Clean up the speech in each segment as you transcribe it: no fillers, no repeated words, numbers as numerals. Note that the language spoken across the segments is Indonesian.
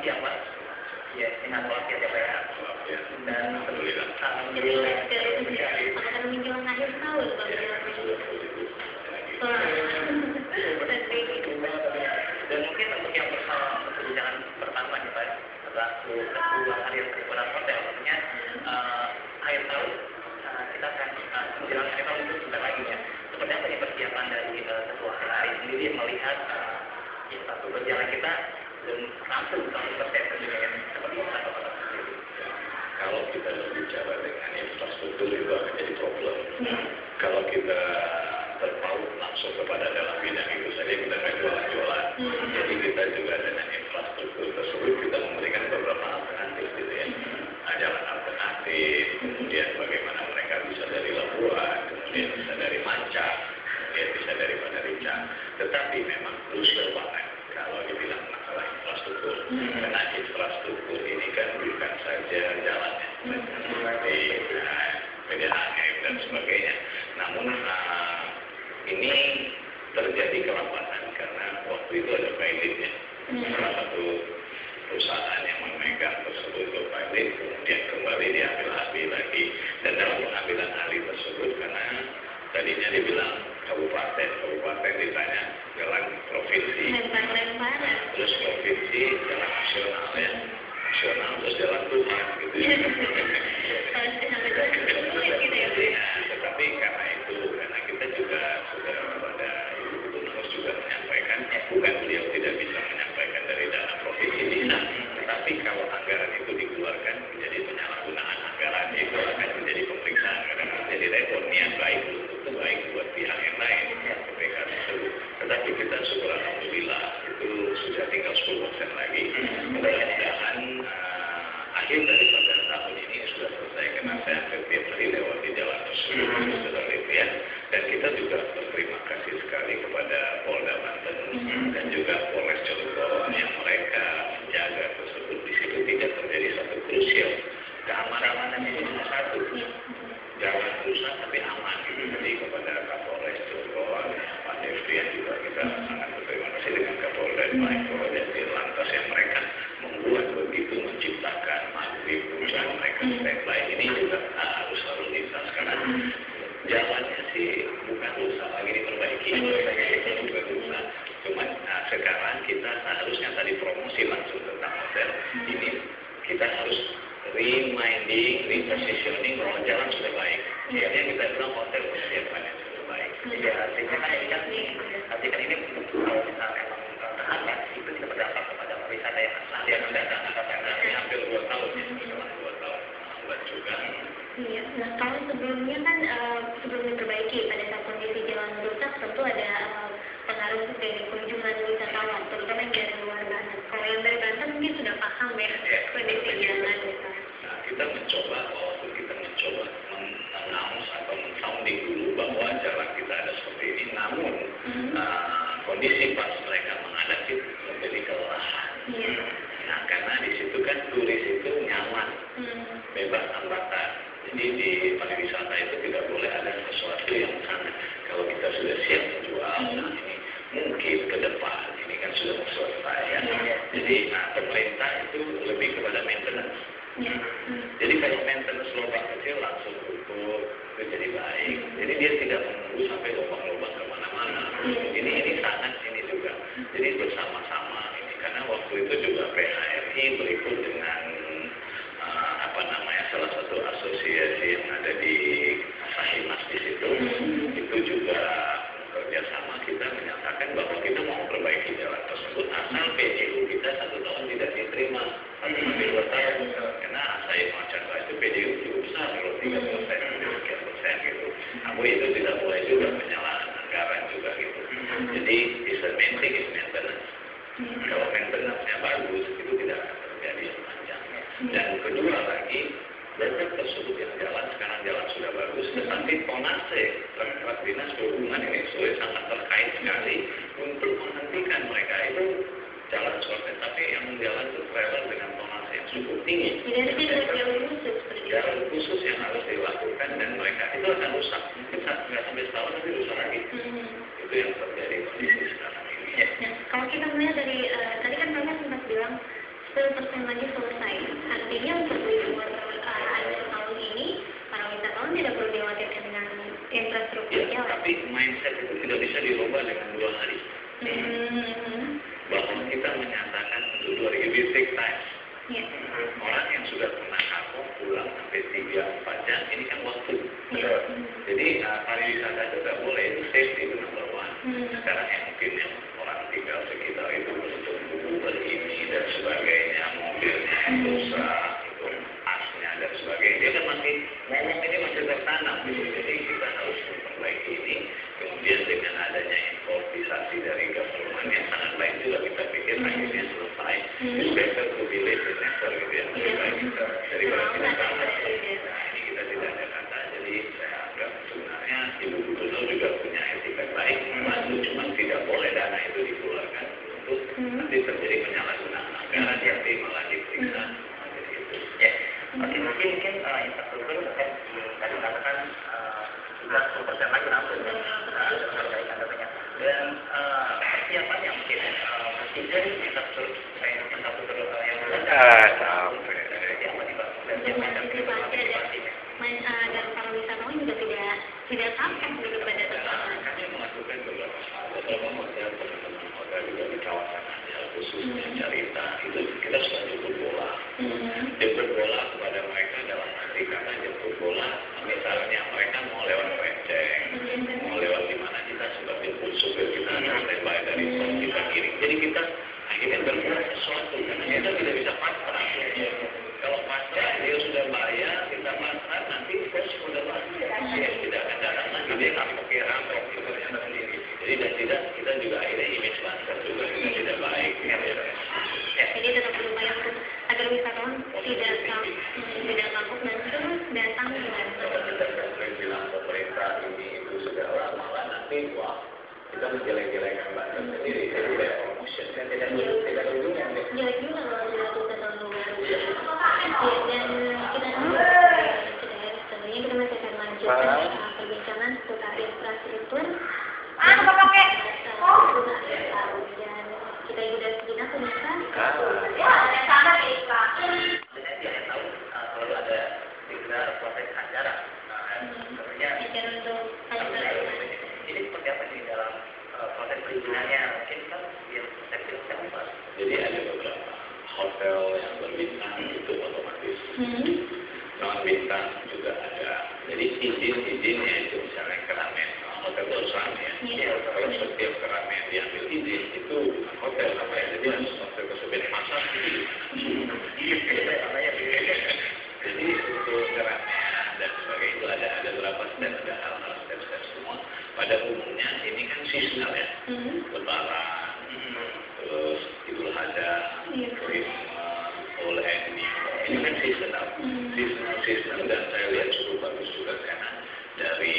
siang Pak. Ya, dengan walafiat ya Pak ya. Walafiat. Dan Alhamdulillah. Alhamdulillah. Akan menjelang akhir tahun Pak. Dan mungkin untuk yang kebijakan pertama nih Pak, adalah dua hari yang berkurang hotel, maksudnya akhir tahun kita akan menjelang akhir tahun itu sebentar lagi ya. Seperti apa nih persiapan dari ketua hari sendiri melihat satu berjalan kita dan langsung 100% penilaian seperti apa Pak? Kalau kita berbicara dengan infrastruktur itu akan jadi problem. Kalau kita terpaut langsung kepada dalam bidang itu saja kita akan jualan-jualan. Jadi kita juga dengan infrastruktur tersebut kita memberikan beberapa alternatif gitu ya. Jalan alternatif, kemudian bagaimana mereka bisa dari Labuan, kemudian bisa dari Mancak, kemudian bisa dari Mandalika. Tetapi memang crucial banget kalau dibilang masalah infrastruktur. Karena infrastruktur ini kan bukan saja jalannya, seperti PDAM dan sebagainya. Namun ini terjadi kelambatan karena waktu itu ada pilotnya. Salah satu perusahaan yang memegang tersebut ke pilot, kemudian kembali diambil alih lagi. Dan dalam pengambilan alih tersebut, karena tadinya dibilang kabupaten ditanya jalan provinsi, terus provinsi jalan nasional ya, nasional terus jalan Tuhan gitu ya. Tetapi karena kita juga sudah pada Ibu Gubernur juga menyampaikan, bukan beliau tidak bisa menyampaikan dari dana provinsi bisa, tetapi kalau anggaran itu dikeluarkan menjadi penyalahgunaan anggaran itu akan menjadi pemeriksaan karena menjadi repot. Niat baik itu baik buat pihak yang lain KPK tersebut. Tetapi kita syukur alhamdulillah itu sudah tinggal 10% lagi. Mudah-mudahan akhir daripada tahun ini sudah selesai karena saya hampir tiap hari lewati jalan tersebut sudah ya. Dan kita juga berterima kasih sekali kepada Polda Banten dan juga Polres Cilegon yang mereka menjaga tersebut. Di situ tidak terjadi satu krusial. Keamanan itu cuma satu, jalan rusak tapi aman. Jadi kepada Kapolres Cilegon, Pak Devrian juga kita sangat berterima kasih dengan Kapolda Maiko dan Dirlantas yang mereka membuat begitu menciptakan maghrib hujan mereka standby ini juga harus lalu lintas karena jalannya sih bukan rusak lagi diperbaiki, itu juga rusak. Cuman sekarang kita seharusnya tadi promosi langsung tentang hotel ini kita harus repositioning bahwa jalan sudah baik. Akhirnya kita bilang hotel persiapannya sudah baik. Ya, artinya kan ini kalau misalnya terhambat itu tidak berdampak kepada wisata yang asal yang datang karena ini hampir 2 tahun ya, setelah 2 tahun hambat juga. Iya, nah kalau sebelumnya kan sebelum diperbaiki pada saat kondisi jalan rusak tentu ada pengaruh dari kunjungan wisatawan, terutama yang dari luar Banten. Kalau yang dari Banten mungkin sudah paham ya kondisi jalan gitu. Nah, kita mencoba mengannounce atau men-sounding dulu bahwa jalan kita ada seperti ini, namun kondisi pas mereka menghadapi menjadi kelelahan. Nah, karena di situ kan turis itu nyaman, bebas hambatan. Jadi di pariwisata itu tidak boleh ada sesuatu yang sangat kalau kita sudah siap menjual, nah ini mungkin ke depan ini kan sudah selesai ya. Jadi pemerintah itu lebih kepada maintenance. Jadi kalau maintenance lubang kecil langsung tutup itu jadi baik. Jadi dia tidak menunggu sampai lubang-lubang kemana-mana. Ini sangat ini juga. Jadi bersama-sama ini karena waktu itu juga PHRI berikut dengan salah satu asosiasi yang ada di Sahimas di situ, itu juga kerjasama kita menyatakan bahwa kita mau perbaiki jalan tersebut asal PJU kita 1 tahun tidak diterima sampai 2 tahun karena saya Macaca itu PJU cukup besar kalau 3% gitu. Namun itu tidak boleh juga penyalahan anggaran juga gitu. Jadi is the main thing is maintenance. Kalau maintenance-nya bagus itu tidak akan terjadi sepanjangnya. Dan kedua lagi daerah tersebut yang jalan sekarang jalan sudah bagus, tetapi tonase terhadap dinas perhubungan ini sudah sangat terkait sekali untuk menghentikan mereka itu jalan suatu, tapi yang jalan itu trailer dengan tonase yang cukup tinggi. Jalan khusus yang harus dilakukan dan mereka itu akan rusak. Bisa nggak sampai setahun tapi rusak lagi. Itu yang terjadi kondisi sekarang ini. Nah, kalau kita melihat dari tadi kan Bapak sempat bilang 10% lagi selesai. Artinya untuk libur akhir tahun ini, para wisatawan tidak perlu dikhawatirkan dengan infrastruktur Ya, jalan. tapi mindset itu tidak bisa dirubah dengan 2 hari. Bahwa kita menyatakan untuk 2 hari, it take time. Ya. Orang yang sudah pernah kapok pulang sampai 3-4 jam, ini kan waktu. Jadi pariwisata juga boleh, itu safety itu number one. Sekarang yang mungkin yang orang tinggal sekitar itu untuk Uber ini dan sebagainya, mobilnya yang rusak, itu asnya dan sebagainya, dia kan masih ngomong ini masih tertanam gitu. Jadi kita harus memperbaiki ini. Kemudian dengan adanya improvisasi dari government yang sangat baik juga kita pikir akhirnya selesai. It's better to be late than never gitu ya. Lebih baik kita daripada tidak tahu. Nah ini kita tidak ada kata. Jadi saya anggap sebenarnya Ibu Gubernur juga punya etika baik. Membantu cuma tidak boleh dana itu dikeluarkan untuk nanti terjadi penyalahgunaan anggaran tapi malah diperiksa. Jadi itu. Ya, mungkin infrastruktur terkait tadi katakan juga 10% lagi langsung perbaikan tentunya. Dan persiapan yang mungkin presiden infrastruktur yang dan para wisatawan juga tidak takut gitu pada tempat. Kami melakukan beberapa hal, beberapa hotel, teman-teman hotel juga di kawasan Ancol khususnya Carita itu kita sudah jemput bola. Jemput bola kepada mereka dalam arti kata jemput bola, misalnya mereka mau lewat Penceng, mau lewat di mana kita sudah jemput supir kita standby dari tol kita kirim. Jadi kita akhirnya berbuat sesuatu karena kita tidak bisa pasrah. Kalau pasrah dia sudah bayar, kita pasrah nanti terus sudah bayar, tidak akan datang lagi dia rampok gitu ternyata sendiri. Jadi dan tidak kita juga akhirnya image bangsa juga kita tidak baik. Jadi tetap berupaya untuk agar wisatawan tidak takut dan terus datang dengan bilang pemerintah ini itu segala malah nanti wah kita menjelek-jelekan Banten sendiri jadi kayak promotion kan tidak ujungnya jelek juga kalau dilakukan tahun baru. Ya, dan kita sebenarnya kita masih akan lanjutkan perbincangan seputar infrastruktur. Dan kita sudah sejenak pemirsa. Sebenarnya tiap tahun selalu ada digelar proses acara. Tentunya untuk ini seperti apa sih dalam proses perizinannya? Mungkin kan yang saya Pak. jadi ada beberapa hotel yang berbintang itu otomatis non bintang juga ada jadi izin-izinnya itu misalnya keramaian hotel berusaha ya kalau setiap keramaian diambil izin itu hotel apa ya jadi harus hotel tersebut masak jadi untuk keramaian dan sebagainya itu ada berapa step ada hal-hal step-step semua pada umumnya ini kan seasonal ya lebaran terus Idul Adha Christmas All and New ini kan seasonal dan saya lihat cukup bagus juga karena dari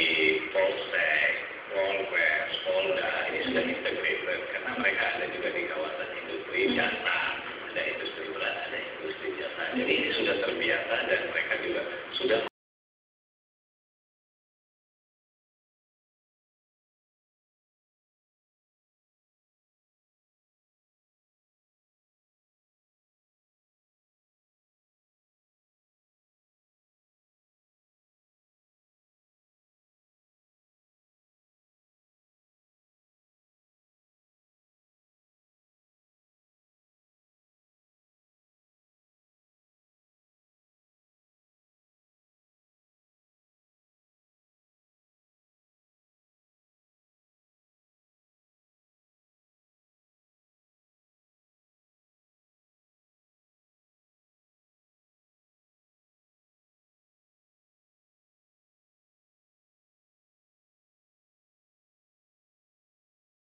Polsek, Polres, Polda ini sudah integrated karena mereka ada juga di kawasan